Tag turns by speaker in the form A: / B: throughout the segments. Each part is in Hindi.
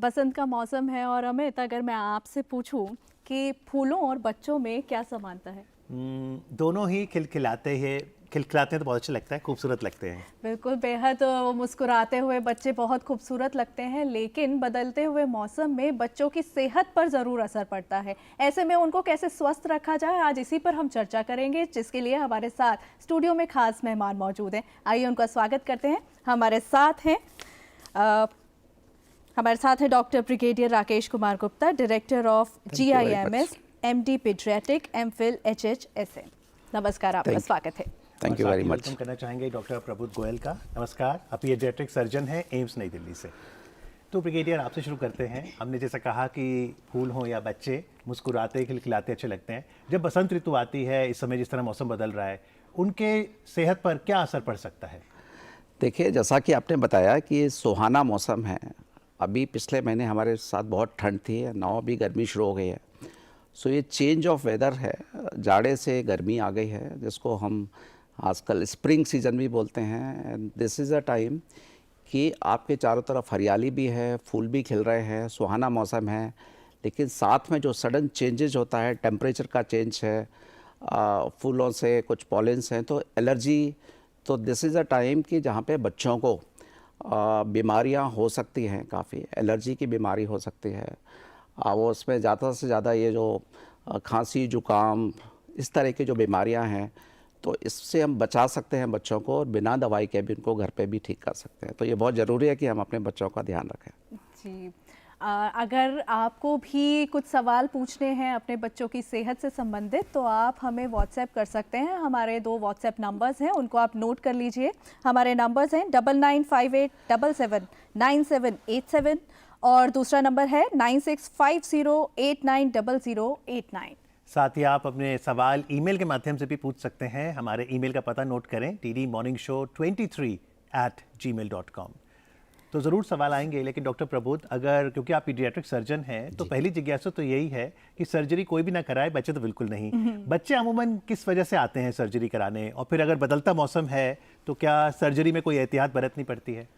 A: बसंत का मौसम है और अमित, अगर मैं आपसे पूछूं कि फूलों और बच्चों में क्या समानता है?
B: दोनों ही खिलखिलाते हैं। खिलखिलाते हैं तो बहुत अच्छे लगता है, खूबसूरत लगते हैं।
A: बिल्कुल, बेहद वो मुस्कुराते हुए बच्चे बहुत खूबसूरत लगते हैं, लेकिन बदलते हुए मौसम में बच्चों की सेहत पर ज़रूर असर पड़ता है। ऐसे में उनको कैसे स्वस्थ रखा जाए, आज इसी पर हम चर्चा करेंगे, जिसके लिए हमारे साथ स्टूडियो में खास मेहमान मौजूद हैं। आइए उनका स्वागत करते हैं। हमारे साथ हैं doctor brigadier Rakesh Kumar Gupta, director of GIMS, MD paediatric, MPhil HHSM। नमस्कार, आपका स्वागत है।
B: Thank you very much. Welcome करना चाहेंगे डॉक्टर प्रबुद्ध गोयल का। नमस्कार, आप पीडियाट्रिक सर्जन हैं एम्स नई दिल्ली से। तो ब्रिगेडियर, आपसे शुरू करते हैं। हमने जैसा कहा कि फूल हों या बच्चे, मुस्कुराते खिलखिलाते अच्छे लगते हैं। जब बसंत ऋतु आती है, इस समय जिस तरह मौसम बदल रहा है, उनके सेहत पर क्या असर पड़ सकता है?
C: देखिए, जैसा कि आपने बताया कि ये सुहाना मौसम है। अभी पिछले महीने हमारे साथ बहुत ठंड थी, नाव अभी गर्मी शुरू हो गई है। सो ये चेंज ऑफ वेदर है, जाड़े से गर्मी आ गई है, जिसको हम आजकल स्प्रिंग सीजन भी बोलते हैं। And this is a time कि आपके चारों तरफ हरियाली भी है, फूल भी खिल रहे हैं, सुहाना मौसम है। लेकिन साथ में जो सडन चेंजेस होता है, टेम्परेचर का चेंज है, फूलों से कुछ पॉलेंस हैं, तो एलर्जी, तो दिस इज़ अ टाइम कि जहाँ पे बच्चों को बीमारियाँ हो सकती हैं, काफ़ी एलर्जी की बीमारी हो सकती है। वो उसमें ज़्यादा से ज़्यादा ये जो खांसी, जुकाम, इस तरह की जो बीमारियाँ हैं, तो इससे हम बचा सकते हैं बच्चों को, और बिना दवाई के भी उनको घर पे भी ठीक कर सकते हैं। तो ये बहुत ज़रूरी है कि हम अपने बच्चों का ध्यान रखें।
A: जी, अगर आपको भी कुछ सवाल पूछने हैं अपने बच्चों की सेहत से संबंधित, तो आप हमें व्हाट्सएप कर सकते हैं। हमारे 2 व्हाट्सएप नंबर्स हैं, उनको आप नोट कर लीजिए। हमारे नंबर्स हैं 9958779787 और दूसरा नंबर है 9650890089।
B: साथ ही आप अपने सवाल ईमेल के माध्यम से भी पूछ सकते हैं। हमारे ईमेल का पता नोट करें, tdmorningshow23@gmail.com। तो ज़रूर सवाल आएंगे। लेकिन डॉक्टर प्रबुद्ध, अगर क्योंकि आप पीडियाट्रिक सर्जन हैं, तो पहली जिज्ञासा तो यही है कि सर्जरी कोई भी ना कराए, बच्चे तो बिल्कुल नहीं। बच्चे अमूमन किस वजह से आते हैं सर्जरी कराने, और फिर अगर बदलता मौसम है तो क्या सर्जरी में कोई एहतियात बरतनी पड़ती है?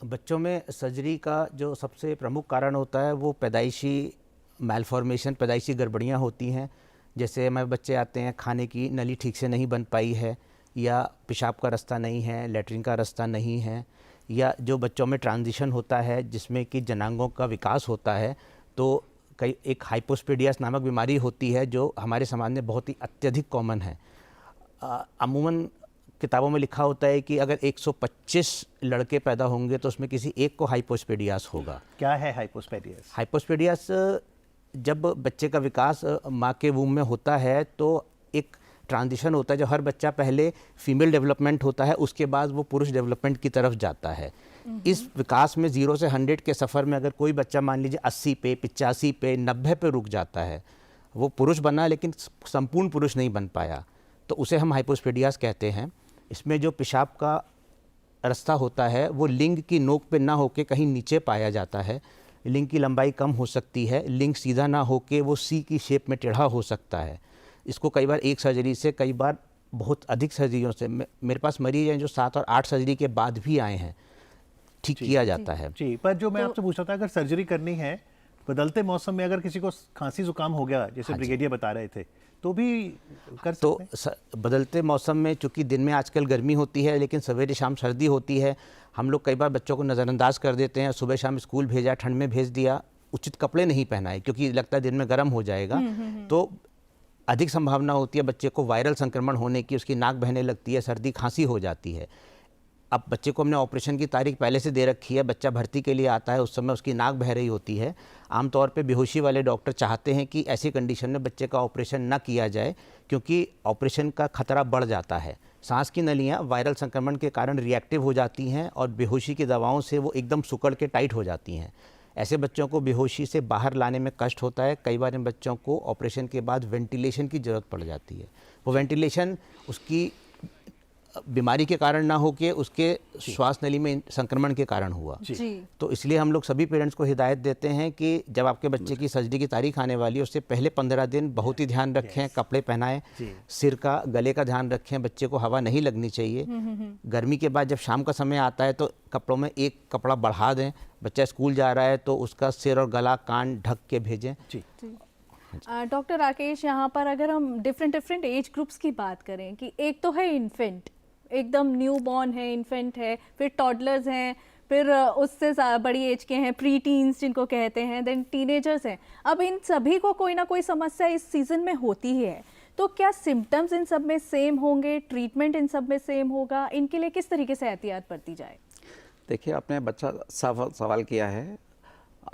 D: बच्चों में सर्जरी का जो सबसे प्रमुख कारण होता है वो पैदाइशी मैलफॉर्मेशन, पैदाइशी गड़बड़ियाँ होती हैं। जैसे हमारे बच्चे आते हैं, खाने की नली ठीक से नहीं बन पाई है, या पेशाब का रास्ता नहीं है, लेटरिन का रास्ता नहीं है, या जो बच्चों में ट्रांजिशन होता है जिसमें कि जनांगों का विकास होता है, तो कई एक हाइपोस्पेडियास नामक बीमारी होती है जो हमारे समाज में बहुत ही अत्यधिक कॉमन है। अमूमन किताबों में लिखा होता है कि अगर 125 लड़के पैदा होंगे तो उसमें किसी एक को हाइपोस्पेडियास होगा।
B: क्या है हाइपोस्पेडियास?
D: हाइपोस्पेडियास, जब बच्चे का विकास माँ के वूम में होता है तो एक ट्रांजिशन होता है। जब हर बच्चा पहले फीमेल डेवलपमेंट होता है, उसके बाद वो पुरुष डेवलपमेंट की तरफ जाता है। इस विकास में 0 से 100 के सफ़र में अगर कोई बच्चा मान लीजिए 80 पे, 85 पे, 90 पे रुक जाता है, वो पुरुष बना लेकिन संपूर्ण पुरुष नहीं बन पाया, तो उसे हम हाइपोस्पेडियास कहते हैं। इसमें जो पेशाब का रास्ता होता है वो लिंग की नोक पे ना होके कहीं नीचे पाया जाता है। लिंग की लंबाई कम हो सकती है, लिंग सीधा ना होके वो सी की शेप में टेढ़ा हो सकता है। इसको कई बार एक सर्जरी से, कई बार बहुत अधिक सर्जरियों से, मेरे पास मरीज हैं जो 7 और 8 सर्जरी के बाद भी आए हैं, ठीक किया जाता है।
B: जी, पर जो मैं आपसे पूछ रहा था, अगर सर्जरी करनी है बदलते मौसम में, अगर किसी को खांसी जुकाम हो गया, जैसे ब्रिगेडियर बता रहे थे, तो भी कर सकते हैं?
D: बदलते मौसम में, चूंकि दिन में आजकल गर्मी होती है लेकिन सवेरे शाम सर्दी होती है, हम लोग कई बार बच्चों को नज़रअंदाज कर देते हैं। सुबह शाम स्कूल भेजा, ठंड में भेज दिया, उचित कपड़े नहीं पहनाए क्योंकि लगता है दिन में गर्म हो जाएगा, तो अधिक संभावना होती है बच्चे को वायरल संक्रमण होने की, उसकी नाक बहने लगती है, सर्दी खांसी हो जाती है। अब बच्चे को हमने ऑपरेशन की तारीख पहले से दे रखी है, बच्चा भर्ती के लिए आता है, उस समय उसकी नाक बह रही होती है। आमतौर पे बेहोशी वाले डॉक्टर चाहते हैं कि ऐसी कंडीशन में बच्चे का ऑपरेशन ना किया जाए, क्योंकि ऑपरेशन का खतरा बढ़ जाता है। सांस की नलियाँ वायरल संक्रमण के कारण रिएक्टिव हो जाती हैं और बेहोशी की दवाओं से वो एकदम सिकुड़ के टाइट हो जाती हैं। ऐसे बच्चों को बेहोशी से बाहर लाने में कष्ट होता है। कई बार इन बच्चों को ऑपरेशन के बाद वेंटिलेशन की ज़रूरत पड़ जाती है। वो वेंटिलेशन उसकी बीमारी के कारण ना हो के उसके श्वास नली में संक्रमण के कारण हुआ।
A: जी
D: तो इसलिए हम लोग सभी पेरेंट्स को हिदायत देते हैं कि जब आपके बच्चे की सर्जरी की तारीख आने वाली है उससे पहले 15 दिन बहुत ही ध्यान रखें, कपड़े पहनाएं, सिर का गले का ध्यान रखें, बच्चे को हवा नहीं लगनी चाहिए। गर्मी के बाद जब शाम का समय आता है तो कपड़ों में एक कपड़ा बढ़ा दें, बच्चा स्कूल जा रहा है तो उसका सिर और गला कान ढक के भेजें।
B: जी
A: डॉक्टर राकेश, यहाँ पर अगर हम डिफरेंट एज ग्रुप्स की बात करें कि एक तो है इन्फेंट, एकदम न्यू बॉर्न है, इन्फेंट है, फिर टॉडलर्स हैं, फिर उससे बड़ी एज के हैं प्री टीन्स जिनको कहते हैं, देन टीनेजर्स हैं। अब इन सभी को कोई ना कोई समस्या इस सीज़न में होती ही है, तो क्या सिम्टम्स इन सब में सेम होंगे, ट्रीटमेंट इन सब में सेम होगा, इनके लिए किस तरीके से एहतियात बरती जाए?
C: देखिए, आपने बच्चा सवाल किया है।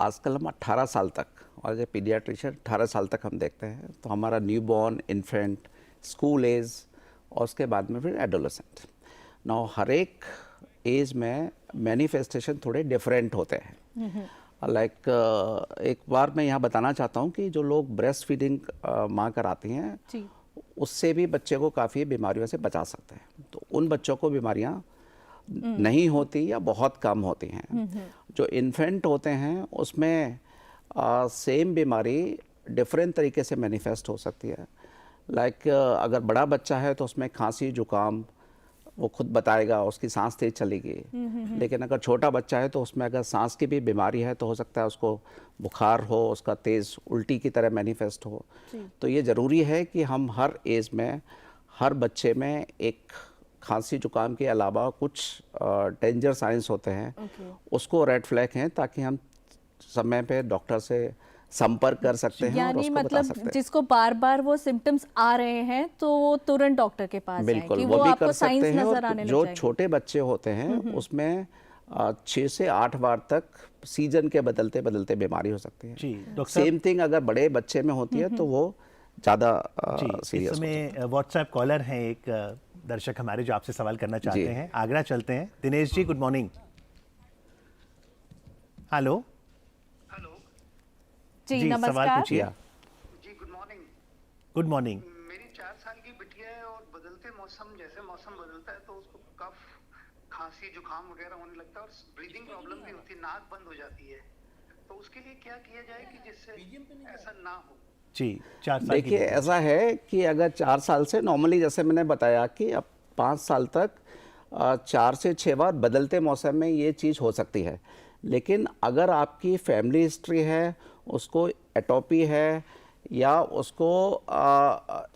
C: आजकल हम 18 साल तक, और जो पीडियाट्रिशियन 18 साल तक हम देखते हैं, तो हमारा newborn, infant, school age और उसके बाद में फिर एडोलेसेंट। नाउ हर एक एज में मैनिफेस्टेशन थोड़े डिफरेंट होते हैं। लाइक एक बार मैं यहाँ बताना चाहता हूँ कि जो लोग ब्रेस्ट फीडिंग माँ कराती हैं
A: जी
C: उससे भी बच्चे को काफ़ी बीमारियों से बचा सकते हैं। तो उन बच्चों को बीमारियाँ नहीं होती या बहुत कम होती हैं। जो इन्फेंट होते हैं उसमें सेम बीमारी डिफरेंट तरीके से मैनिफेस्ट हो सकती है। लाइक अगर बड़ा बच्चा है तो उसमें खांसी जुकाम वो खुद बताएगा, उसकी सांस तेज चलेगी। लेकिन अगर छोटा बच्चा है तो उसमें अगर सांस की भी बीमारी है तो हो सकता है उसको बुखार हो, उसका तेज़ उल्टी की तरह मैनिफेस्ट हो। तो ये ज़रूरी है कि हम हर एज में हर बच्चे में एक खांसी जुकाम के अलावा कुछ डेंजर साइंस होते हैं उसको रेड फ्लैग हैं, ताकि हम समय पे डॉक्टर से संपर्क कर सकते हैं और
A: यानी
C: उसको बता
A: मतलब
C: सकते हैं।
A: जिसको बार बार वो सिम्टम्स आ रहे हैं तो वो तुरंत डॉक्टर के पास जाएं
C: बिल्कुल,
A: कि
C: वो
A: वो
C: भी
A: आपको
C: कर
A: साइंस
C: सकते हैं।
A: नजर
C: और
A: आने लग
C: जो
A: जाएंगे।
C: छोटे बच्चे होते हैं उसमें 6 से 8 बार तक सीजन के बदलते बदलते बीमारी हो सकती है।
B: जी डॉक्टर साहब,
C: सेम थिंग अगर बड़े बच्चे में होती है तो वो ज़्यादा
B: जी इस
C: सीरियस
B: समय व्हाट्सएप कॉलर हैं एक दर्शक हमारे जो आपसे सवाल करना चाहते
C: जी।
B: हैं। आगरा चलते हैं। Dinesh ji, good morning. Hello
A: जी
B: जी, सवाल
A: नमस्कार।
B: पूछिए।
E: जी गुड मॉर्निंग।
B: Good morning.
E: मेरी 4 साल की बिटिया है और बदलते मौसम, जैसे मौसम बदलता है तो उसको कफ, खांसी, जुकाम वगैरह होने लगता है और ब्रीदिंग प्रॉब्लम भी होती है, नाक बंद हो जाती है। तो उसके लिए क्या किया जाए कि जिससे ऐसा ना हो?
B: जी 4 साल की
C: देखिए,
B: बेटी।
C: ऐसा है कि अगर 4 साल से नॉर्मली, जैसे मैंने बताया कि अब 5 साल तक 4 से 6 बार बदलते मौसम में ये चीज़ हो सकती है। लेकिन अगर आपकी फैमिली हिस्ट्री है, उसको एटोपी है या उसको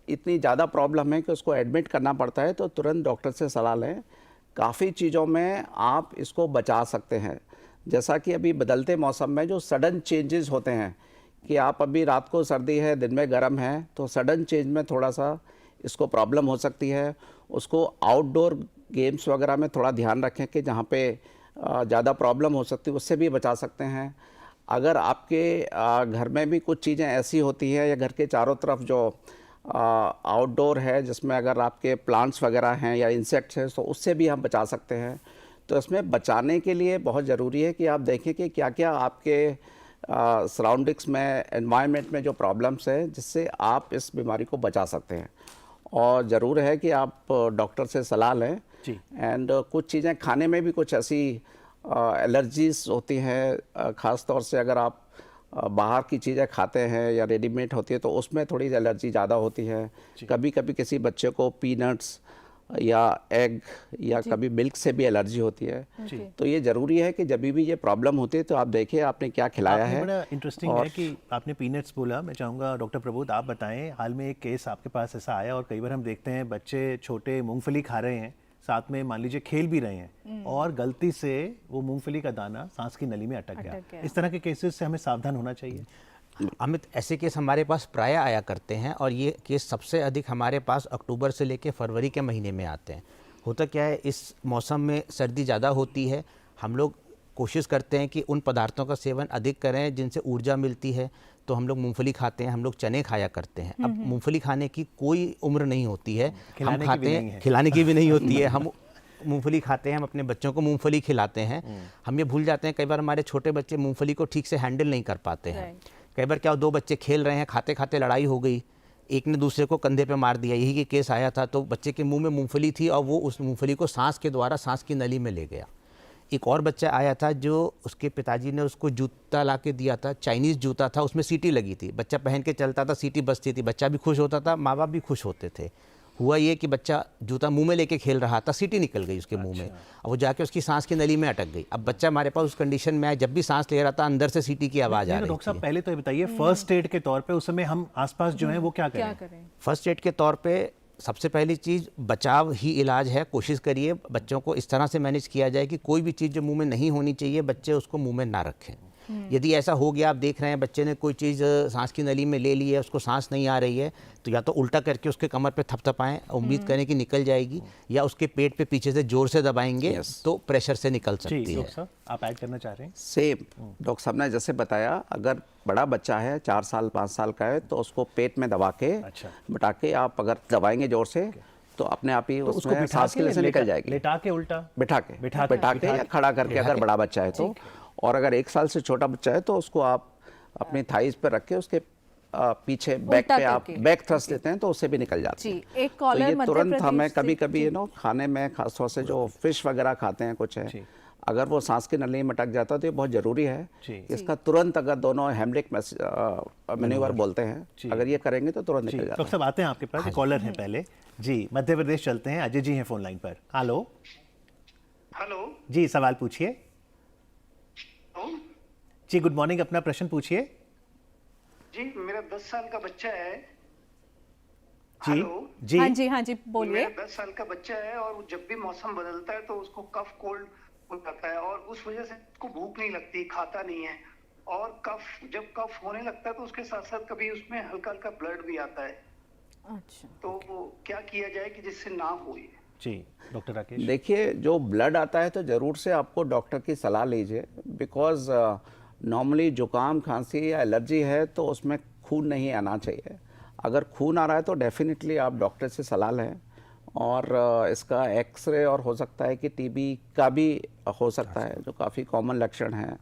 C: इतनी ज़्यादा प्रॉब्लम है कि उसको एडमिट करना पड़ता है, तो तुरंत डॉक्टर से सलाह लें। काफ़ी चीज़ों में आप इसको बचा सकते हैं। जैसा कि अभी बदलते मौसम में जो सडन चेंजेस होते हैं कि आप अभी रात को सर्दी है, दिन में गर्म है, तो सडन चेंज में थोड़ा सा इसको प्रॉब्लम हो सकती है। उसको आउटडोर गेम्स वगैरह में थोड़ा ध्यान रखें कि जहाँ पे ज़्यादा प्रॉब्लम हो सकती है उससे भी बचा सकते हैं। अगर आपके घर में भी कुछ चीज़ें ऐसी होती हैं या घर के चारों तरफ जो आउटडोर है जिसमें अगर आपके प्लांट्स वगैरह हैं या इंसेक्ट्स हैं, तो उससे भी हम बचा सकते हैं। तो इसमें बचाने के लिए बहुत ज़रूरी है कि आप देखें कि क्या क्या आपके सराउंडिंग्स में, एनवायरनमेंट में जो प्रॉब्लम्स है जिससे आप इस बीमारी को बचा सकते हैं। और ज़रूर है कि आप डॉक्टर से सलाह लें।
B: जी।
C: एंड कुछ चीज़ें खाने में भी कुछ ऐसी एलर्जीज होती हैं, ख़ास तौर से अगर आप बाहर की चीज़ें खाते हैं या रेडीमेड होती है तो उसमें थोड़ी एलर्जी ज़्यादा होती है। कभी कभी किसी बच्चे को पीनट्स या एग या कभी मिल्क से भी एलर्जी होती है। तो ये ज़रूरी है कि जब भी ये प्रॉब्लम होती है तो आप देखिए आपने क्या खिलाया
B: आपने
C: है।
B: बड़ा इंटरेस्टिंग है कि आपने पीनट्स बोला। मैं चाहूँगा डॉक्टर प्रबोध आप बताएं, हाल में एक केस आपके पास ऐसा आया और कई बार हम देखते हैं बच्चे छोटे मूंगफली खा रहे हैं, साथ में मान लीजिए खेल भी रहे हैं और गलती से वो मूंगफली का दाना सांस की नली में अटक गया। इस तरह के केसेस से हमें सावधान होना चाहिए।
D: अमित, ऐसे केस हमारे पास प्राय आया करते हैं और ये केस सबसे अधिक हमारे पास अक्टूबर से लेकर फरवरी के महीने में आते हैं। होता क्या है, इस मौसम में सर्दी ज़्यादा होती है, हम लोग कोशिश करते हैं कि उन पदार्थों का सेवन अधिक करें जिनसे ऊर्जा मिलती है। तो हम लोग मूंगफली खाते हैं, हम लोग चने खाया करते हैं। अब मूंगफली खाने की कोई उम्र नहीं होती है, हम खाते हैं, खिलाने की भी नहीं होती है। हम मूंगफली खाते हैं, हम अपने बच्चों को मूंगफली खिलाते हैं। हम ये भूल जाते हैं कई बार हमारे छोटे बच्चे मूंगफली को ठीक से हैंडल नहीं कर पाते हैं। कई बार क्या 2 बच्चे खेल रहे हैं, खाते खाते लड़ाई हो गई, एक ने दूसरे को कंधे पे मार दिया, यही के केस आया था। तो बच्चे के मुंह में मूंगफली थी और वो उस मूंगफली को सांस के द्वारा सांस की नली में ले गया। एक और बच्चा आया था जो उसके पिताजी ने उसको जूता ला के दिया था, चाइनीज़ जूता था, उसमें सीटी लगी थी। बच्चा पहन के चलता था, सीटी बजती थी, बच्चा भी खुश होता था, माँ बाप भी खुश होते थे। हुआ ये कि बच्चा जूता मुंह में लेके खेल रहा था, सीटी निकल गई उसके मुंह में और वो जाके उसकी सांस की नली में अटक गई। अब बच्चा हमारे पास उस कंडीशन में आया, जब भी सांस ले रहा था अंदर से सीटी की आवाज़ आ रही
B: डॉक्टर साहब
D: थी।
B: पहले तो ये बताइए, फर्स्ट एड के तौर पे उस समय हम आसपास जो है वो क्या
A: क्या
B: करें?
A: करें?
D: फर्स्ट एड के तौर पे सबसे पहली चीज़ बचाव ही इलाज है। कोशिश करिए बच्चों को इस तरह से मैनेज किया जाए कि कोई भी चीज़ जो मुंह में नहीं होनी चाहिए बच्चे उसको मुंह में ना रखें। यदि ऐसा हो गया, आप देख रहे हैं बच्चे ने कोई चीज़ सांस की नली में ले ली है, उसको सांस नहीं आ रही है, तो या तो उल्टा करके उसके कमर पे थपथपाएं, उम्मीद करें कि निकल जाएगी, या उसके पेट पे पीछे से जोर से दबाएंगे तो प्रेशर से निकल
B: जी
D: सकती है।
B: डॉक्टर साहब आप ऐड करना चाह रहे हैं?
C: सेम डॉक्टर साहब ने जैसे बताया, अगर बड़ा बच्चा है 4 साल 5 साल का है तो उसको पेट में दबा के
B: अच्छा।
C: बिठा के आप अगर दबाएंगे जोर से तो अपने आप ही
B: तो उसको
C: उसमें
B: बिठा
C: सांस
B: के
C: के लिए से निकल जाएगी।
B: लेटा के उल्टा
C: बिठा के
B: बिठा के
C: या खड़ा करके अगर बड़ा बच्चा है तो, और अगर 1 साल से छोटा बच्चा है तो उसको आप अपनी थाइज पर रख के उसके पीछे बैक
A: उल्टा
C: पे आप
A: करके।
C: बैक थ्रस्ट देते हैं तो उससे भी निकल जाती
A: जी,
C: है।
A: एक
C: तो
A: कॉलर
C: ये
A: मध्य
C: तुरंत
A: प्रदेश
C: हमें
A: से-
C: कभी कभी खाने में खासतौर से जो फिश वगैरह खाते हैं कुछ है, अगर वो सांस की नली में अटक जाता है तो ये बहुत ज़रूरी है
B: जी।
C: इसका तुरंत, अगर दोनों हेमरिक मैन्यूवर बोलते हैं, अगर ये करेंगे तो तुरंत
B: जी
C: निकल जाता
B: डॉक्टर साहब आते हैं आपके पास, कॉलर हैं पहले जी, मध्य प्रदेश चलते हैं, अजय जी हैं फोन लाइन पर। हेलो
E: हेलो
B: जी, सवाल पूछिए
E: हेलो
B: जी। गुड मॉर्निंग, अपना प्रश्न पूछिए
E: जी। मेरा 10 साल का बच्चा है।
B: जी
E: हेलो
B: जी।
A: हाँ जी बोलिए।
E: मेरा 10 साल का बच्चा है और जब भी मौसम बदलता है तो उसको कफ कोल्ड हो जाता है और उस वजह से उसको भूख नहीं लगती, खाता नहीं है, और जब कफ होने लगता है तो उसके साथ साथ कभी उसमें हल्का हल्का ब्लड भी आता है।
A: अच्छा,
E: तो वो क्या किया जाए कि जिससे ना हो ये?
B: जी डॉक्टर राकेश।
C: देखिए, जो ब्लड आता है तो ज़रूर से आपको डॉक्टर की सलाह लीजिए, बिकॉज नॉर्मली जुकाम खांसी या एलर्जी है तो उसमें खून नहीं आना चाहिए। अगर खून आ रहा है तो डेफिनेटली आप डॉक्टर से सलाह लें, और इसका एक्सरे, और हो सकता है कि टीबी का भी हो सकता है, जो काफ़ी कॉमन लक्षण है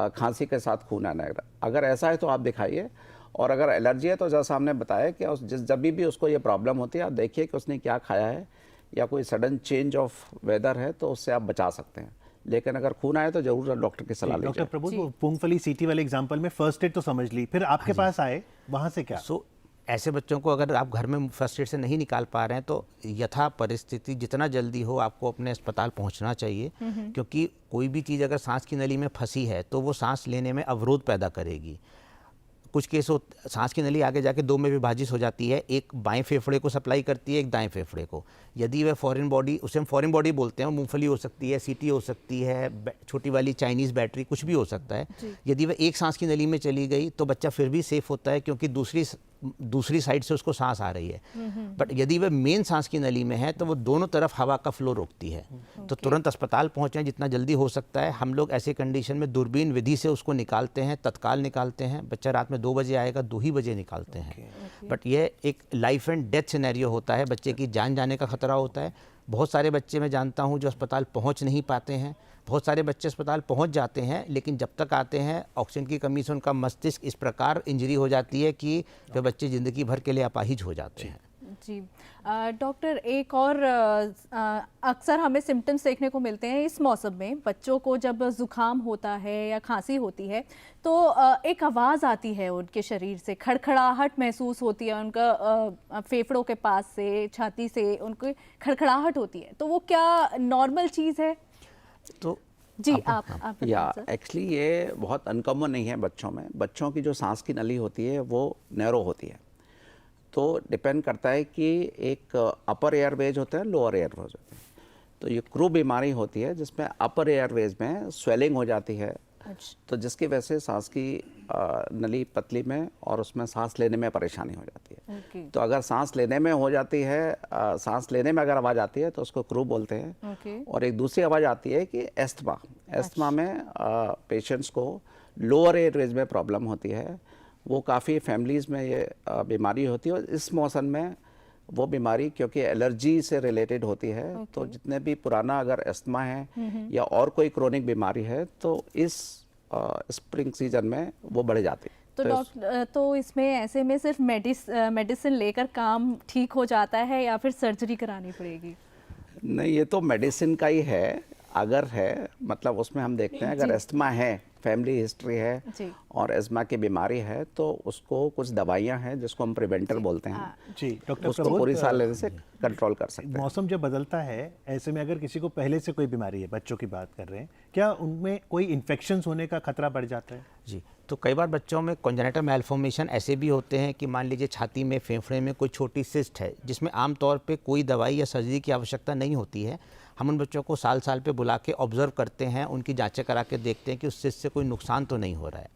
C: खांसी के साथ खून आना। अगर ऐसा है तो आप दिखाइए, और अगर एलर्जी है तो जैसा हमने बताया कि जब भी उसको ये प्रॉब्लम होती है, आप देखिए कि उसने क्या खाया है या कोई सडन चेंज ऑफ वेदर है तो उससे आप बचा सकते हैं। लेकिन अगर खून आए तो जरूर डॉक्टर की सलाह
B: डॉक्टर
C: लीजिए।
B: प्रभु, वो मूंगफली सीटी वाले एग्जांपल में फर्स्ट एड तो समझ ली, फिर आपके पास आए, वहां से क्या?
D: सो ऐसे बच्चों को अगर आप घर में फर्स्ट एड से नहीं निकाल पा रहे हैं तो यथा परिस्थिति जितना जल्दी हो आपको अपने अस्पताल पहुंचना चाहिए, क्योंकि कोई भी चीज़ अगर सांस की नली में फंसी है तो वो सांस लेने में अवरोध पैदा करेगी। कुछ केस सांस की नली आगे जाके 2 में विभाजित हो जाती है, एक बाएं फेफड़े को सप्लाई करती है, एक दाएं फेफड़े को। यदि वह फॉरेन बॉडी, उसे हम फॉरेन बॉडी बोलते हैं, मूंगफली हो सकती है, सीटी हो सकती है, छोटी वाली चाइनीज़ बैटरी, कुछ भी हो सकता है। यदि वह एक सांस की नली में चली गई तो बच्चा फिर भी सेफ होता है, क्योंकि दूसरी साइड से उसको सांस आ रही है। बट यदि वह मेन सांस की नली में है तो वो दोनों तरफ हवा का फ्लो रोकती है। तो तुरंत अस्पताल पहुंचें जितना जल्दी हो सकता है। हम लोग ऐसे कंडीशन में दूरबीन विधि से उसको निकालते हैं, तत्काल निकालते हैं। बच्चा रात में 2 बजे आएगा, 2 ही बजे निकालते हैं। बट यह एक लाइफ एंड डेथ सिनेरियो होता है, बच्चे की जान जाने का खतरा होता है। बहुत सारे बच्चे मैं जानता हूँ जो अस्पताल पहुँच नहीं पाते हैं। बहुत सारे बच्चे अस्पताल पहुंच जाते हैं, लेकिन जब तक आते हैं ऑक्सीजन की कमी से उनका मस्तिष्क इस प्रकार इंजरी हो जाती है कि वे बच्चे ज़िंदगी भर के लिए अपाहिज हो जाते हैं।
A: जी डॉक्टर, एक और अक्सर हमें सिम्टम्स देखने को मिलते हैं इस मौसम में। बच्चों को जब ज़ुकाम होता है या खांसी होती है तो एक आवाज़ आती है उनके शरीर से, खड़खड़ाहट महसूस होती है, उनका फेफड़ों के पास से, छाती से उनको खड़खड़ाहट होती है। तो वो क्या नॉर्मल चीज़ है?
D: तो
A: जी आप
C: या
A: बताएं सर।
C: एक्चुअली ये बहुत अनकॉमन नहीं है बच्चों में। बच्चों की जो सांस की नली होती है वो नैरो होती है, तो डिपेंड करता है कि एक अपर एयरवेज होते हैं, लोअर एयरवेज होते हैं। तो ये क्रू बीमारी होती है जिसमें अपर एयरवेज में स्वेलिंग हो जाती है, तो जिसकी वजह से सांस की नली पतली में और उसमें सांस लेने में परेशानी हो जाती है।
A: ओके।
C: तो अगर सांस लेने में हो जाती है, सांस लेने में अगर आवाज़ आती है तो उसको क्रू बोलते हैं।
A: ओके।
C: और एक दूसरी आवाज़ आती है कि एस्थमा में पेशेंट्स को लोअर एयरवेज में प्रॉब्लम होती है। वो काफ़ी फैमिलीज़ में ये बीमारी होती है, और इस मौसम में वो बीमारी क्योंकि एलर्जी से रिलेटेड होती है, तो जितने भी पुराना अगर एस्थमा है या और कोई क्रोनिक बीमारी है तो इस स्प्रिंग सीजन में वो बढ़ जाती है।
A: तो डॉक्टर, तो इसमें ऐसे में सिर्फ मेडिसिन लेकर काम ठीक हो जाता है या फिर सर्जरी करानी पड़ेगी?
C: नहीं, ये तो मेडिसिन का ही है। अगर है मतलब उसमें हम देखते हैं अगर अस्थमा है, फैमिली हिस्ट्री है
A: जी।
C: और अस्थमा की बीमारी है तो उसको कुछ दवाइयां हैं जिसको हम प्रिवेंटर बोलते हैं,
B: जी डॉक्टर
C: उसको
B: प्रबोध,
C: पूरी साल लेने से कंट्रोल कर सकते हैं।
B: मौसम जब बदलता है ऐसे में अगर किसी को पहले से कोई बीमारी है, बच्चों की बात कर रहे हैं, क्या उनमें कोई इन्फेक्शंस होने का खतरा बढ़ जाता है?
D: जी, तो कई बार बच्चों में कॉन्जेनिटल मैलफॉर्मेशन ऐसे भी होते हैं कि मान लीजिए छाती में, फेफड़े में कोई छोटी सिस्ट है जिसमें आमतौर पे कोई दवाई या सर्जरी की आवश्यकता नहीं होती है। हम उन बच्चों को साल साल पे बुला के ऑब्जर्व करते हैं, उनकी जांचें करा के देखते हैं कि उस सिस्ट से कोई नुकसान तो नहीं हो रहा है।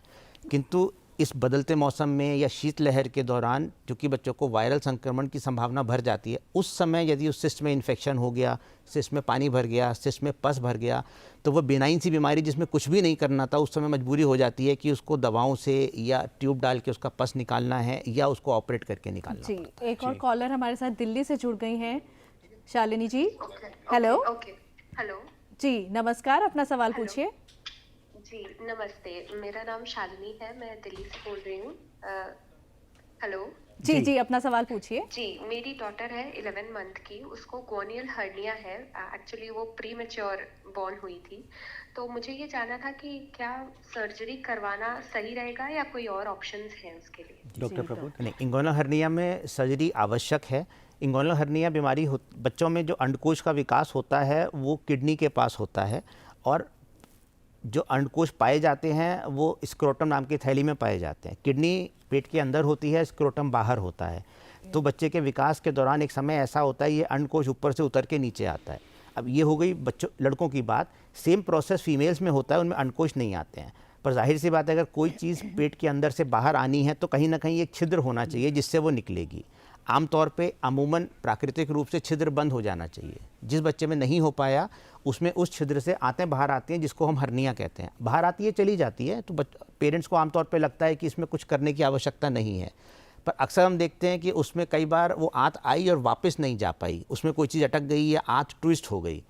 D: किंतु इस बदलते मौसम में या शीतलहर के दौरान क्योंकि बच्चों को वायरल संक्रमण की संभावना भर जाती है, उस समय यदि उस सिस्ट में इन्फेक्शन हो गया, सिस्ट में पानी भर गया, सिस्ट में पस भर गया, तो वह बेनाइन सी बीमारी जिसमें कुछ भी नहीं करना था, उस समय मजबूरी हो जाती है कि उसको दवाओं से या ट्यूब डाल के उसका पस निकालना है या उसको ऑपरेट करके निकालना।
A: जी, एक और कॉलर हमारे साथ दिल्ली से जुड़ गई हैं, शालिनी जी। हेलो।
F: ओके, हेलो
A: जी नमस्कार, अपना सवाल पूछिए।
F: जी, नमस्ते। मेरा नाम शालिनी है, मैं दिल्ली से बोल रही हूँ। हेलो
A: जी जी, अपना सवाल पूछिए।
F: जी, मेरी डॉटर है 11 मंथ की, उसको गोनियल हर्निया है। एक्चुअली वो प्री मैच्योर बॉर्न हुई थी, तो मुझे ये जानना था कि क्या सर्जरी करवाना सही रहेगा या कोई और ऑप्शंस हैं उसके लिए?
B: डॉक्टर प्रबोध,
D: नहीं, इंगोनल हर्निया में सर्जरी आवश्यक है। इंगोनल हर्निया बीमारी बच्चों में जो अंडकोश का विकास होता है वो किडनी के पास होता है और जो अंडकोश पाए जाते हैं वो स्क्रोटम नाम की थैली में पाए जाते हैं। किडनी पेट के अंदर होती है, स्क्रोटम बाहर होता है। तो बच्चे के विकास के दौरान एक समय ऐसा होता है ये अंडकोश ऊपर से उतर के नीचे आता है। अब ये हो गई बच्चों लड़कों की बात। सेम प्रोसेस फीमेल्स में होता है, उनमें अंडकोश नहीं आते हैं। पर जाहिर सी बात है अगर कोई चीज़ पेट के अंदर से बाहर आनी है तो कहीं ना कहीं एक छिद्र होना चाहिए जिससे वो निकलेगी। आमतौर पे अमूमन प्राकृतिक रूप से छिद्र बंद हो जाना चाहिए। जिस बच्चे में नहीं हो पाया उसमें उस छिद्र से आतें बाहर आती हैं जिसको हम हर्निया कहते हैं। बाहर आती है, चली जाती है, तो पेरेंट्स को आमतौर पे लगता है कि इसमें कुछ करने की आवश्यकता नहीं है। पर अक्सर हम देखते हैं कि उसमें कई बार वो आंत आई और वापस नहीं जा पाई, उसमें कोई चीज़ अटक गई या आंत ट्विस्ट हो गई।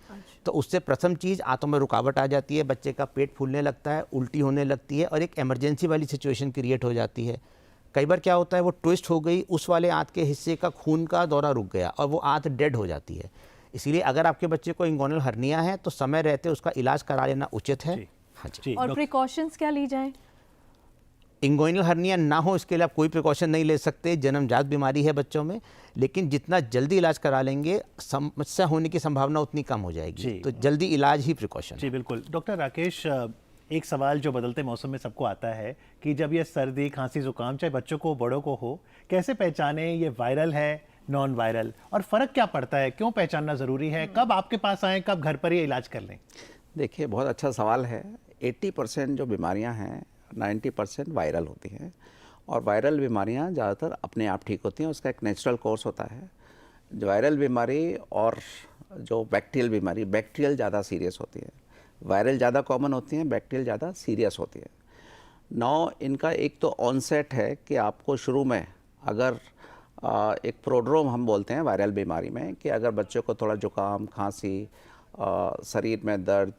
D: तो उससे प्रथम चीज़ आंतों में रुकावट आ जाती है, बच्चे का पेट फूलने लगता है, उल्टी होने लगती है और एक इमरजेंसी वाली सिचुएशन क्रिएट हो जाती है। कई बार क्या होता है वो ट्विस्ट हो गई, उस वाले आंत के हिस्से का खून का दौरा रुक गया और वो आंत डेड हो जाती है। इसीलिए अगर आपके बच्चे को इंगोनल हर्निया है तो समय रहते उसका इलाज करा लेना उचित है। हाँ जी।
A: और प्रिकॉशंस क्या ली जाएं?
D: इंगोइनल हर्निया ना हो इसके लिए आप कोई प्रिकॉशन नहीं ले सकते, जन्मजात बीमारी है बच्चों में, लेकिन जितना जल्दी इलाज करा लेंगे समस्या होने की संभावना उतनी कम हो जाएगी। तो जल्दी इलाज ही प्रिकॉशन।
B: जी बिल्कुल। डॉक्टर राकेश, एक सवाल जो बदलते मौसम में सबको आता है कि जब ये सर्दी, खांसी, जुकाम चाहे बच्चों को बड़ों को हो, कैसे पहचाने ये वायरल है, नॉन वायरल, और फ़र्क क्या पड़ता है, क्यों पहचानना ज़रूरी है, कब आपके पास आएँ, कब घर पर ही इलाज कर लें?
C: देखिए, बहुत अच्छा सवाल है। 80% जो बीमारियां हैं 90% वायरल होती हैं और वायरल बीमारियां ज़्यादातर अपने आप ठीक होती हैं, उसका एक नेचुरल कोर्स होता है। जो वायरल बीमारी और जो बैक्टीरियल बीमारी, बैक्टीरियल ज़्यादा सीरियस होती है, वायरल ज़्यादा कॉमन होती हैं, बैक्टीरियल ज़्यादा सीरियस होती है। नौ इनका एक तो ऑनसेट है कि आपको शुरू में अगर एक प्रोड्रोम हम बोलते हैं वायरल बीमारी में कि अगर बच्चों को थोड़ा जुकाम, खांसी, शरीर में दर्द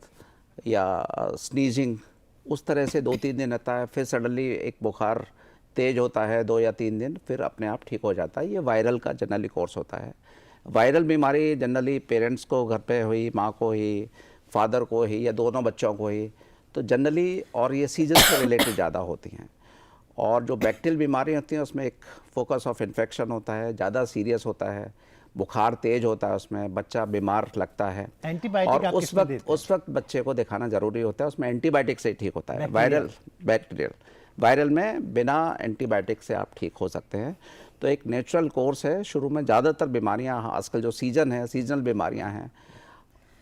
C: या स्नीजिंग उस तरह से 2-3 दिन रहता है, फिर सडनली एक बुखार तेज होता है 2 या 3 दिन, फिर अपने आप ठीक हो जाता है। ये वायरल का जनरली कोर्स होता है। वायरल बीमारी जनरली पेरेंट्स को घर पे हुई, माँ को ही, फादर को ही या दोनों बच्चों को ही, तो जनरली, और ये सीजन से रिलेटेड ज़्यादा होती हैं। और जो बैक्टीरियल बीमारी होती हैं उसमें एक फोकस ऑफ इन्फेक्शन होता है, ज़्यादा सीरियस होता है, बुखार तेज होता है, उसमें बच्चा बीमार लगता है
B: एंटीबायोटिक
C: और
B: आप किसमें देते हैं?
C: उस वक्त बच्चे को दिखाना ज़रूरी होता है। उसमें एंटीबायोटिक से ही ठीक होता है। बैक्टीरियल वायरल में बिना एंटीबायोटिक से आप ठीक हो सकते हैं। तो एक नेचुरल कोर्स है। शुरू में ज़्यादातर बीमारियां, आजकल जो सीजन है, सीजनल बीमारियां हैं,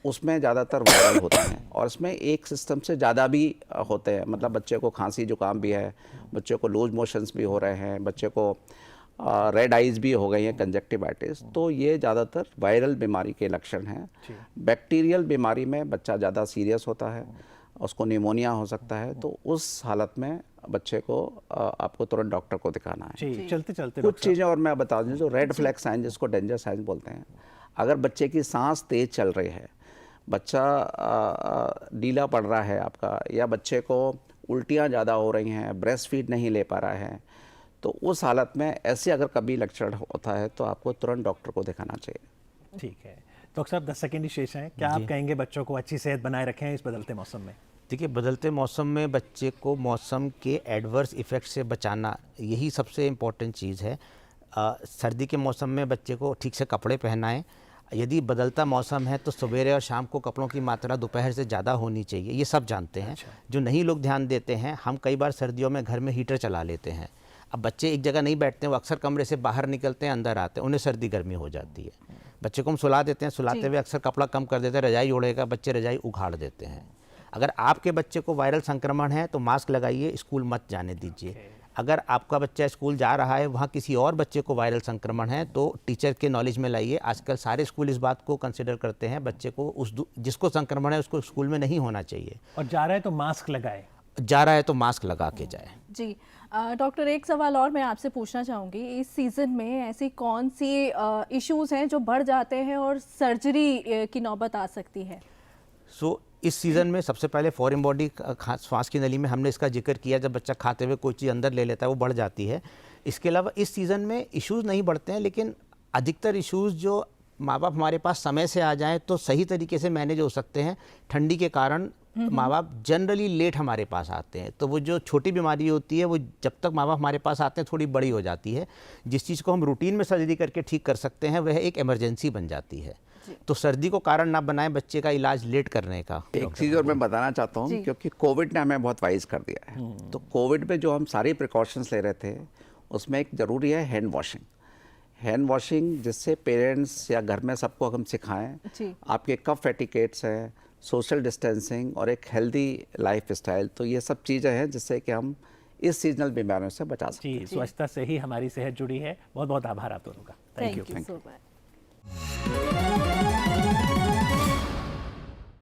C: उसमें ज़्यादातर वायरल होते हैं और इसमें एक सिस्टम से ज़्यादा भी होते हैं। मतलब बच्चे को खांसी जुकाम भी है, बच्चे को लूज मोशंस भी हो रहे हैं, बच्चे को रेड आइज़ भी हो गई हैं, कंजक्टिवाइटिस, तो ये ज़्यादातर वायरल बीमारी के लक्षण हैं। बैक्टीरियल बीमारी में बच्चा ज़्यादा सीरियस होता है, उसको निमोनिया हो सकता है, तो उस हालत में बच्चे को आपको तुरंत डॉक्टर को दिखाना है।
B: जी, चलते चलते
C: कुछ चीज़ें और मैं बता दूँ, जो रेड फ्लैग साइन जिसको डेंजर साइन बोलते हैं, अगर बच्चे की सांस तेज चल रही है, बच्चा ढीला पड़ रहा है आपका, या बच्चे को उल्टियाँ ज़्यादा हो रही हैं, ब्रेस्ट फीड नहीं ले पा रहा है, तो उस हालत में ऐसे अगर कभी लक्षण होता है तो आपको तुरंत डॉक्टर को दिखाना चाहिए।
B: ठीक है डॉक्टर साहब, 10 सेकंड ही शेष हैं, क्या आप कहेंगे बच्चों को अच्छी सेहत बनाए रखें इस बदलते मौसम में?
D: देखिए, बदलते मौसम में बच्चे को मौसम के एडवर्स इफ़ेक्ट से बचाना, यही सबसे इम्पोर्टेंट चीज़ है। सर्दी के मौसम में बच्चे को ठीक से कपड़े पहनाएं। यदि बदलता मौसम है तो सवेरे और शाम को कपड़ों की मात्रा दोपहर से ज़्यादा होनी चाहिए, ये सब जानते हैं। जो नहीं लोग ध्यान देते हैं, हम कई बार सर्दियों में घर में हीटर चला लेते हैं। अब बच्चे एक जगह नहीं बैठते हैं, वो अक्सर कमरे से बाहर निकलते हैं, अंदर आते हैं, उन्हें सर्दी गर्मी हो जाती है। बच्चे को हम सुला देते हैं, सुलाते हुए अक्सर कपड़ा कम कर देते हैं, रजाई ओढ़ेगा, बच्चे रजाई उखाड़ देते हैं। अगर आपके बच्चे को वायरल संक्रमण है तो मास्क लगाइए, स्कूल मत जाने दीजिए। अगर आपका बच्चा स्कूल जा रहा है, वहाँ किसी और बच्चे को वायरल संक्रमण है, तो टीचर के नॉलेज में लाइए। आजकल सारे स्कूल इस बात को कंसिडर करते हैं, बच्चे को जिसको संक्रमण है उसको स्कूल में नहीं होना चाहिए।
B: और जा रहा है तो मास्क लगाए,
D: जा रहा है तो मास्क लगा के जाए।
A: जी डॉक्टर, एक सवाल और मैं आपसे पूछना चाहूँगी, इस सीज़न में ऐसी कौन सी इश्यूज़ हैं जो बढ़ जाते हैं और सर्जरी की नौबत आ सकती है?
D: इस सीज़न में सबसे पहले फॉरेन बॉडी, श्वास की नली में हमने इसका जिक्र किया, जब बच्चा खाते हुए कोई चीज़ अंदर ले लेता है वो बढ़ जाती है। इसके अलावा इस सीज़न में इश्यूज़ नहीं बढ़ते हैं, लेकिन अधिकतर इश्यूज़ जो माँ बाप हमारे पास समय से आ जाएं तो सही तरीके से मैनेज हो सकते हैं। ठंडी के कारण माँ बाप जनरली लेट हमारे पास आते हैं, तो वो जो छोटी बीमारी होती है वो जब तक माँ बाप हमारे पास आते हैं थोड़ी बड़ी हो जाती है। जिस चीज़ को हम रूटीन में सर्जरी करके ठीक कर सकते हैं वह एक इमरजेंसी बन जाती है। तो सर्दी को कारण ना बनाएं बच्चे का इलाज लेट करने का।
C: एक चीज़ और मैं बताना चाहता हूँ, क्योंकि कोविड ने हमें बहुत वाइज कर दिया है। तो कोविड में जो हम सारी प्रिकॉशंस ले रहे थे उसमें एक ज़रूरी है हैंड वॉशिंग। हैंड वॉशिंग जिससे पेरेंट्स या घर में सबको हम सिखाएं, आपके कफ एटिकेट्स हैं, सोशल डिस्टेंसिंग और एक हेल्दी लाइफ स्टाइल, तो ये सब चीज़ें हैं जिससे कि हम इस सीजनल बीमारियों से बचा सकते हैं।
B: जी, स्वच्छता से ही हमारी सेहत जुड़ी है। बहुत बहुत आभार आप दोनों का।
A: Thank you so much.